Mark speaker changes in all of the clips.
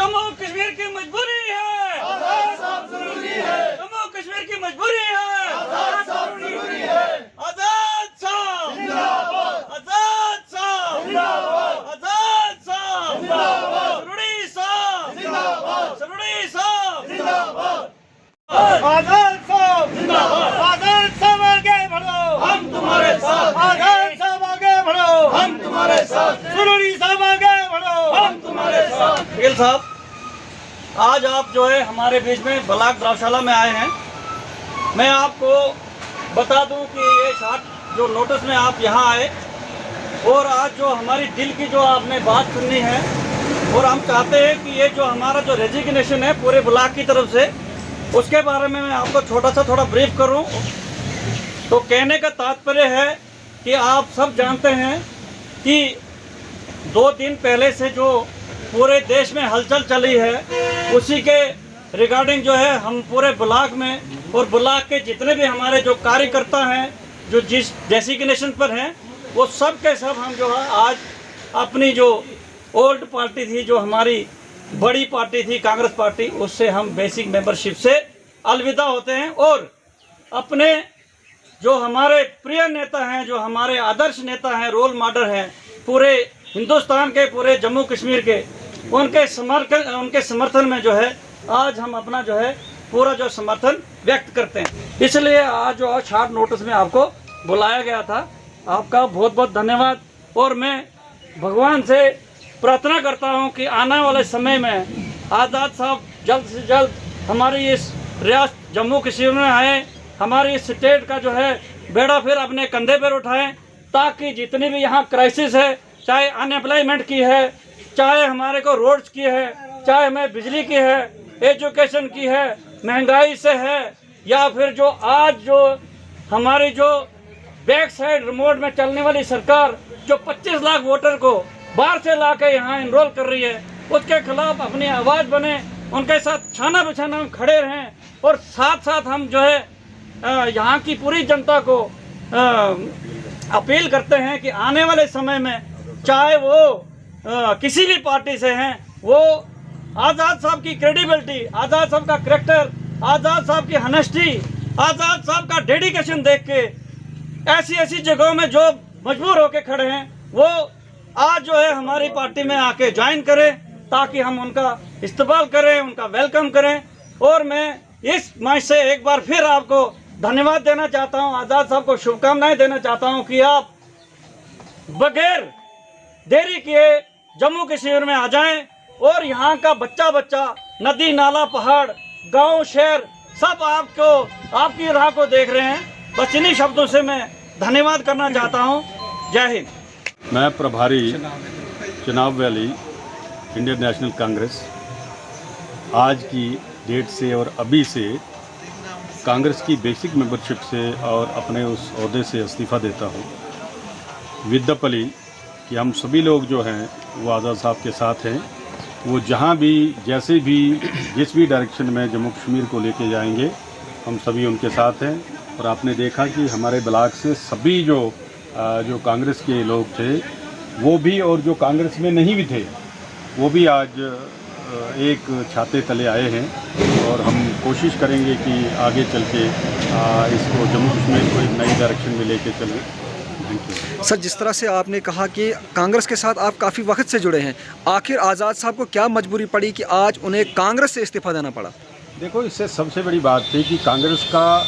Speaker 1: जम्मू कश्मीर की मजबूरी है,
Speaker 2: आजाद साहब जरूरी है,
Speaker 1: जम्मू कश्मीर की मजबूरी है,
Speaker 2: आजाद साहब जरूरी है,
Speaker 1: आजाद साहब
Speaker 2: जिंदाबाद,
Speaker 1: आजाद साहब
Speaker 2: जिंदाबाद,
Speaker 1: आजाद साहब
Speaker 2: जिंदाबाद,
Speaker 1: सरूड़ी साहब
Speaker 2: जिंदाबाद,
Speaker 1: सरूड़ी साहब
Speaker 2: जिंदाबाद,
Speaker 1: आजाद साहब
Speaker 2: जिंदाबाद,
Speaker 1: आजाद साहब आगे बढ़ो,
Speaker 2: हम तुम्हारे साथ,
Speaker 1: आजाद साहब आगे बढ़ो,
Speaker 2: हम तुम्हारे साथ,
Speaker 1: सरूड़ी साहब आगे बढ़ो,
Speaker 2: हम तुम्हारे साथ।
Speaker 1: गिल साहब, आज आप जो है हमारे बीच में ब्लॉक गौशाला में आए हैं। मैं आपको बता दूं कि ये शार्ट जो नोटिस में आप यहाँ आए और आज जो हमारी दिल की जो आपने बात सुननी है और हम चाहते हैं कि ये जो हमारा जो रेजिग्नेशन है पूरे ब्लॉक की तरफ से, उसके बारे में मैं आपको छोटा सा थोड़ा ब्रीफ करूं। तो कहने का तात्पर्य है कि आप सब जानते हैं कि 2 दिन पहले से जो पूरे देश में हलचल चली है, उसी के रिगार्डिंग जो है हम पूरे ब्लॉक में और ब्लॉक के जितने भी हमारे जो कार्यकर्ता हैं जो जिस डेसिग्नेशन पर हैं, वो सब के सब हम जो है आज अपनी जो ओल्ड पार्टी थी, जो हमारी बड़ी पार्टी थी कांग्रेस पार्टी, उससे हम बेसिक मेंबरशिप से अलविदा होते हैं और अपने जो हमारे प्रिय नेता हैं, जो हमारे आदर्श नेता हैं, रोल मॉडल हैं पूरे हिंदुस्तान के, पूरे जम्मू कश्मीर के, उनके समर्थन में जो है आज हम अपना जो है पूरा जो समर्थन व्यक्त करते हैं। इसलिए आज जो शॉर्ट नोटिस में आपको बुलाया गया था, आपका बहुत बहुत धन्यवाद। और मैं भगवान से प्रार्थना करता हूं कि आने वाले समय में आज़ाद साहब जल्द से जल्द हमारी इस रियासत जम्मू कश्मीर में आए, हमारी इस स्टेट का जो है बेड़ा फिर अपने कंधे पर उठाएं, ताकि जितनी भी यहाँ क्राइसिस है, चाहे अनएम्प्लॉयमेंट की है, चाहे हमारे को रोड्स की है, चाहे हमें बिजली की है, एजुकेशन की है, महंगाई से है, या फिर जो आज जो हमारी जो बैक साइड रिमोट में चलने वाली सरकार जो 25 लाख वोटर को बाहर से ला के यहाँ इनरोल कर रही है, उसके खिलाफ अपनी आवाज़ बने, उनके साथ छाना बिछाना हम खड़े रहें और साथ साथ हम जो है यहाँ की पूरी जनता को अपील करते हैं कि आने वाले समय में चाहे वो किसी भी पार्टी से हैं, वो आज़ाद साहब की क्रेडिबिलिटी, आज़ाद साहब का करैक्टर, आज़ाद साहब की हनेस्टी, आज़ाद साहब का डेडिकेशन देख के ऐसी ऐसी जगहों में जो मजबूर होके खड़े हैं, वो आज जो है हमारी पार्टी में आके ज्वाइन करें, ताकि हम उनका इस्तेमाल करें, उनका वेलकम करें। और मैं इस मंच से एक बार फिर आपको धन्यवाद देना चाहता हूं, आज़ाद साहब को शुभकामनाएं देना चाहता हूं कि आप बगैर देरी किए जम्मू कश्मीर में आ जाएं और यहाँ का बच्चा बच्चा, नदी नाला पहाड़, गांव शहर सब आपको आपकी राह को देख रहे हैं। बस इन्हीं शब्दों से मैं धन्यवाद करना चाहता हूँ। जय हिंद।
Speaker 3: मैं प्रभारी चुनाव वैली इंडियन नेशनल कांग्रेस आज की डेट से और अभी से कांग्रेस की बेसिक मेंबरशिप से और अपने उस ओहदे से इस्तीफ़ा देता हूँ विद द प्ली कि हम सभी लोग जो हैं वो आज़ाद साहब के साथ हैं। वो जहाँ भी, जैसे भी, जिस भी डायरेक्शन में जम्मू कश्मीर को लेके जाएंगे, हम सभी उनके साथ हैं। और आपने देखा कि हमारे ब्लॉक से सभी जो कांग्रेस के लोग थे वो भी, और जो कांग्रेस में नहीं भी थे वो भी आज एक छाते तले आए हैं। और हम कोशिश करेंगे कि आगे चल के इसको जम्मू कश्मीर को एक नई डायरेक्शन में लेके चलें। थैंक यू
Speaker 4: सर, जिस तरह से आपने कहा कि कांग्रेस के साथ आप काफ़ी वक्त से जुड़े हैं, आखिर आज़ाद साहब को क्या मजबूरी पड़ी कि आज उन्हें कांग्रेस से इस्तीफ़ा देना पड़ा?
Speaker 3: देखो, इससे सबसे बड़ी बात थी कि कांग्रेस का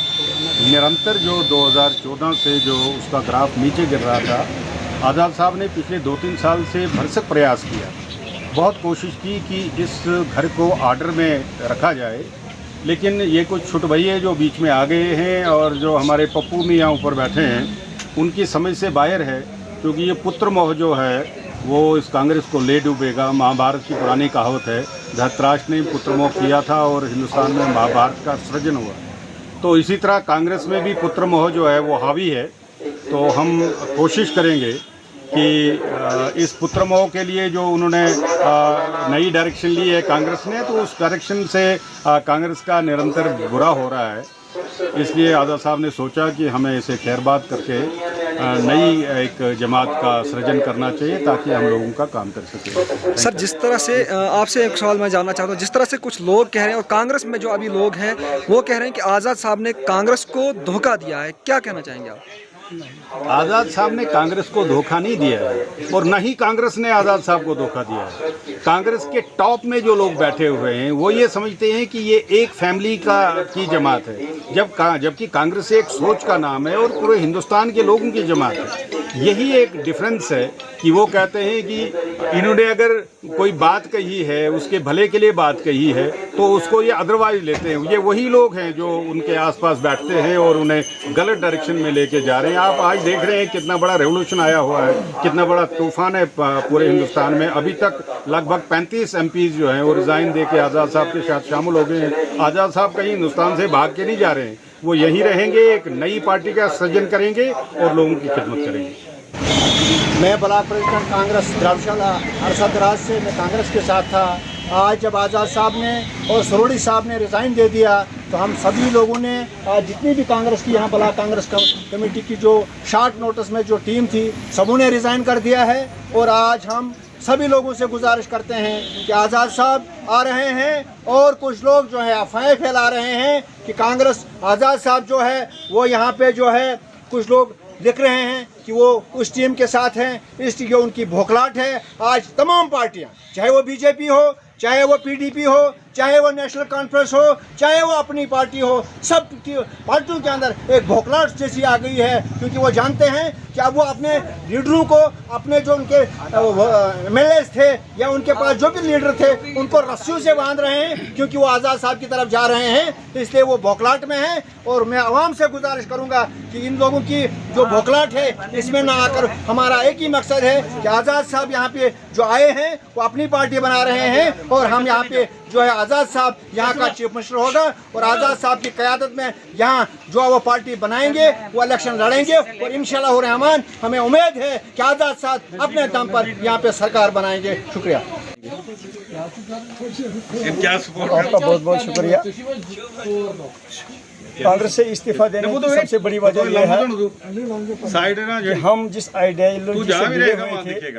Speaker 3: निरंतर जो 2014 से जो उसका ग्राफ नीचे गिर रहा था, आज़ाद साहब ने पिछले 2-3 साल से भरसक प्रयास किया, बहुत कोशिश की कि इस घर को ऑर्डर में रखा जाए। लेकिन ये कुछ छुटभैये जो बीच में आ गए हैं और जो हमारे पप्पू मियाँ ऊपर बैठे हैं, उनकी समझ से बाहर है, क्योंकि ये पुत्र मोह जो है वो इस कांग्रेस को ले डूबेगा। महाभारत की पुरानी कहावत है, धृतराष्ट्र ने पुत्र मोह किया था और हिंदुस्तान में महाभारत का सृजन हुआ। तो इसी तरह कांग्रेस में भी पुत्र मोह जो है वो हावी है। तो हम कोशिश करेंगे कि इस पुत्र मोह के लिए जो उन्होंने नई डायरेक्शन ली है कांग्रेस ने, तो उस डायरेक्शन से कांग्रेस का निरंतर बुरा हो रहा है। इसलिए आज़ाद साहब ने सोचा कि हमें इसे खैरबाद करके नई एक जमात का सृजन करना चाहिए ताकि हम लोगों का काम कर सकें।
Speaker 4: सर, जिस तरह से आपसे एक सवाल मैं जानना चाहता हूँ, जिस तरह से कुछ लोग कह रहे हैं और कांग्रेस में जो अभी लोग हैं वो कह रहे हैं कि आज़ाद साहब ने कांग्रेस को धोखा दिया है, क्या कहना चाहेंगे आप?
Speaker 3: आज़ाद साहब ने कांग्रेस को धोखा नहीं दिया है और न ही कांग्रेस ने आज़ाद साहब को धोखा दिया है। कांग्रेस के टॉप में जो लोग बैठे हुए हैं वो ये समझते हैं कि ये एक फैमिली की जमात है, जबकि कांग्रेस एक सोच का नाम है और पूरे हिंदुस्तान के लोगों की जमात है। यही एक डिफरेंस है कि वो कहते हैं कि इन्होंने अगर कोई बात कही है, उसके भले के लिए बात कही है, तो उसको ये अदरवाइज लेते हैं। ये वही लोग हैं जो उनके आसपास बैठते हैं और उन्हें गलत डायरेक्शन में लेके जा रहे हैं। आप आज देख रहे हैं कितना बड़ा रेवोल्यूशन आया हुआ है, कितना बड़ा तूफान है पूरे हिंदुस्तान में। अभी तक लगभग 35 MPs जो हैं वो रिज़ाइन दे के आज़ाद साहब के साथ शामिल हो गए हैं। आज़ाद साहब कहीं हिंदुस्तान से भाग के नहीं जा रहे हैं, वो यहीं रहेंगे, एक नई पार्टी का सृजन करेंगे और लोगों की खिदमत करेंगे।
Speaker 5: मैं ब्लॉक प्रेसिडेंट कांग्रेस द्रावशाला अरसदराज से मैं कांग्रेस के साथ था। आज जब आज़ाद साहब ने और सरोड़ी साहब ने रिज़ाइन दे दिया तो हम सभी लोगों ने आज जितनी भी कांग्रेस की यहाँ ब्लॉक कांग्रेस कमेटी की जो शॉर्ट नोटिस में जो टीम थी सबों ने रिज़ाइन कर दिया है। और आज हम सभी लोगों से गुजारिश करते हैं कि आज़ाद साहब आ रहे हैं और कुछ लोग जो है अफवाहें फैला रहे हैं कि कांग्रेस आज़ाद साहब जो है वो यहाँ पे जो है कुछ लोग लिख रहे हैं कि वो उस टीम के साथ हैं, इसलिए उनकी भोखलाट है। आज तमाम पार्टियां, चाहे वो बीजेपी हो, चाहे वो पीडीपी हो, चाहे वो नेशनल कॉन्फ्रेंस हो, चाहे वो अपनी पार्टी हो, सब पार्टियों के अंदर एक भोखलाट जैसी आ गई है, क्योंकि वो जानते हैं कि अब वो अपने लीडरों को, अपने जो उनके MLAs थे या उनके पास जो भी लीडर थे उनको रस्सियों से बांध रहे हैं, क्योंकि वो आज़ाद साहब की तरफ जा रहे हैं, इसलिए वो भोखलाट में हैं। और मैं आवाम से गुजारिश करूँगा कि इन लोगों की जो भोखलाट है इसमें ना आकर हमारा एक ही मकसद है कि आज़ाद साहब यहाँ पे जो आए हैं वो अपनी पार्टी बना रहे हैं और हम यहाँ पे जो है आज़ाद साहब यहाँ का चीफ मिनिस्टर होगा और आज़ाद साहब की क़यादत में यहाँ जो वो पार्टी बनाएंगे, वो इलेक्शन लड़ेंगे और इंशाअल्लाह रहमान हमें उम्मीद है कि आज़ाद साहब अपने दम पर यहाँ पे सरकार बनाएंगे। शुक्रिया, आपका बहुत बहुत शुक्रिया। कांग्रेस से इस्तीफा देने की सबसे बड़ी वजह यह है कि हम जिस आइडियोलॉजी से मिले हुए थे,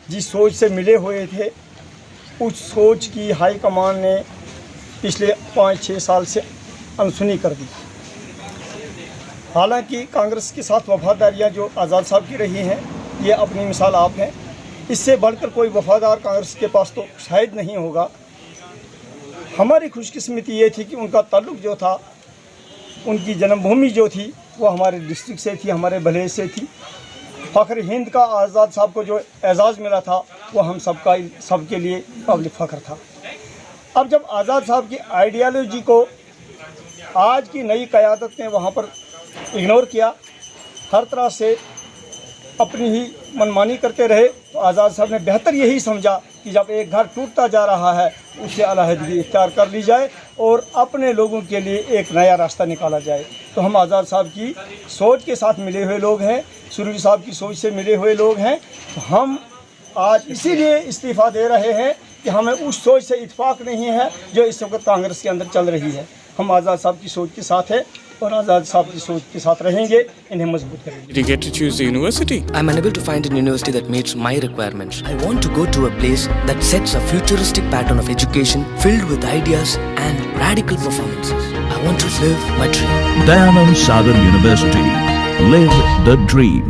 Speaker 5: जिस सोच से मिले हुए थे, उस सोच की हाई कमान ने पिछले 5-6 साल से अनसुनी कर दी। हालांकि कांग्रेस के साथ वफादारियां जो आज़ाद साहब की रही हैं, ये अपनी मिसाल आप हैं। इससे बढ़कर कोई वफादार कांग्रेस के पास तो शायद नहीं होगा। हमारी खुशकिस्मती ये थी कि उनका ताल्लुक़ जो था, उनकी जन्मभूमि जो थी वो हमारे डिस्ट्रिक्ट से थी, हमारे भले से थी। फ़ख्र हिंद का आज़ाद साहब को जो एजाज़ मिला था वो हम सबके लिए काबिल फ़ख्र था। अब जब आज़ाद साहब की आइडियालॉजी को आज की नई क़यादत ने वहाँ पर इग्नोर किया, हर तरह से अपनी ही मनमानी करते रहे, तो आज़ाद साहब ने बेहतर यही समझा कि जब एक घर टूटता जा रहा है उससे अलहदगी इख्तियार कर ली जाए और अपने लोगों के लिए एक नया रास्ता निकाला जाए। तो हम आज़ाद साहब की सोच के साथ मिले हुए लोग हैं, सुरवी साहब की सोच से मिले हुए लोग हैं। तो हम आज इसीलिए इस्तीफ़ा दे रहे हैं कि हमें उस सोच से इत्फाक नहीं है जो इस वक्त कांग्रेस के अंदर चल रही है। हम आज़ाद साहब की सोच के साथ हैं और आज़ाद साहब की सोच के साथ रहेंगे, इन्हें मजबूत करेंगे।
Speaker 6: Did you get to choose the university?
Speaker 7: I'm unable to find a university that meets my requirements. I want to go to a place that sets a futuristic pattern of education filled with ideas and radical performances. I want to live my dream.
Speaker 8: Dayanand Sagar University. Live the dream.